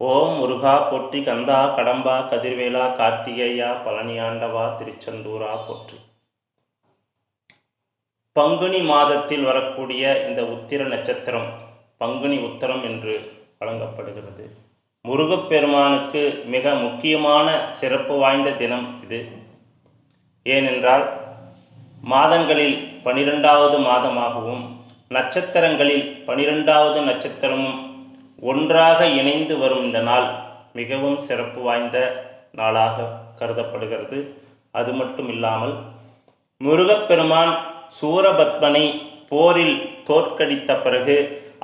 ஓம் முருகா போற்றி, கந்தா கடம்பா கதிர்வேலா கார்த்திகேயா பழனியாண்டவா திருச்செந்தூரா போற்றி. பங்குனி மாதத்தில் வரக்கூடிய இந்த உத்திர நட்சத்திரம் பங்குனி உத்தரம் என்று வழங்கப்படுகிறது. முருகப்பெருமானுக்கு மிக முக்கியமான சிறப்பு வாய்ந்த தினம் இது. ஏனென்றால் மாதங்களில் 12வது மாதமாகவும் நட்சத்திரங்களில் 12வது நட்சத்திரமும் ஒன்றாக இணைந்து வரும் இந்த நாள் மிகவும் சிறப்பு வாய்ந்த நாளாக கருதப்படுகிறது. அது மட்டும் இல்லாமல் முருகப்பெருமான் சூரபத்மனை போரில் தோற்கடித்த பிறகு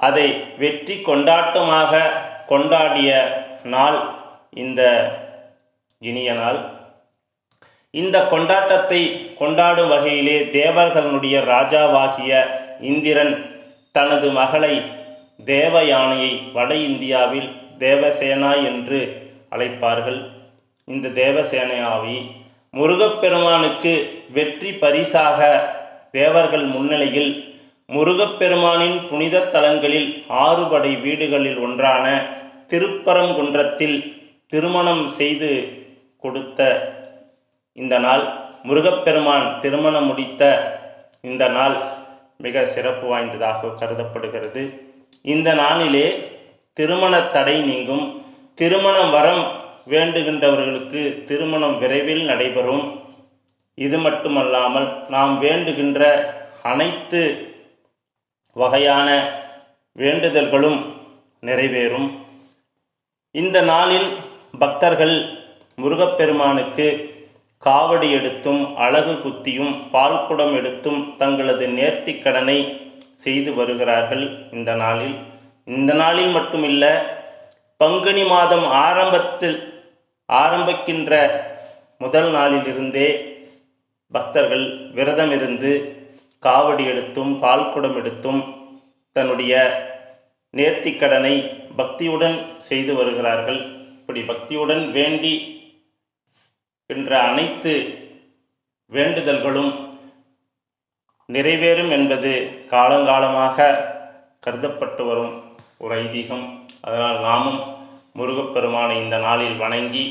அதை வெற்றி கொண்டாட்டமாக கொண்டாடிய நாள் இந்த இனிய நாள். இந்த கொண்டாட்டத்தை கொண்டாடும் வகையிலே தேவர்களுடைய ராஜாவாகிய இந்திரன் தனது மகளை தேவயானையை வட இந்தியாவில் தேவசேனா என்று அழைப்பார்கள். இந்த தேவசேனாவை முருகப்பெருமானுக்கு வெற்றி பரிசாக தேவர்கள் முன்னிலையில் முருகப்பெருமானின் புனித தலங்களில் 6 படை வீடுகளில் ஒன்றான திருப்பரங்குன்றத்தில் திருமணம் செய்து கொடுத்த இந்த நாள், முருகப்பெருமான் திருமணம் முடித்த இந்த நாள் மிக சிறப்பு வாய்ந்ததாக கருதப்படுகிறது. இந்த நாளிலே திருமண தடை நீங்கும், திருமண வரம் வேண்டுகின்றவர்களுக்கு திருமணம் விரைவில் நடைபெறும். இது மட்டுமல்லாமல் நாம் வேண்டுகின்ற அனைத்து வகையான வேண்டுதல்களும் நிறைவேறும். இந்த நாளில் பக்தர்கள் முருகப்பெருமானுக்கு காவடி எடுத்தும் அலகு குத்தியும் பால்குடம் எடுத்தும் தங்களது நேர்த்திக் கடனை செய்து வருகிறார்கள். இந்த நாளில் மட்டுமில்ல, பங்குனி மாதம் ஆரம்பிக்கின்ற முதல் நாளிலிருந்தே பக்தர்கள் விரதமிருந்து காவடி எடுத்தும் பால்குடம் எடுத்தும் தன்னுடைய நேர்த்திக் கடனை பக்தியுடன் செய்து வருகிறார்கள். இப்படி பக்தியுடன் வேண்டி என்ற அனைத்து வேண்டுதல்களும் நிறைவேறும் என்பது காலங்காலமாக கருதப்பட்டு வரும் ஒரு ஐதீகம். அதனால் நாமும் முருகப்பெருமானை இந்த நாளில் வணங்கி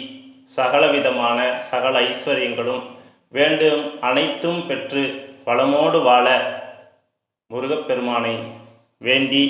சகலவிதமான சகல ஐஸ்வர்யங்களும் வேண்டும் அனைத்தும் பெற்று வளமோடு வாழ முருகப்பெருமானை வேண்டி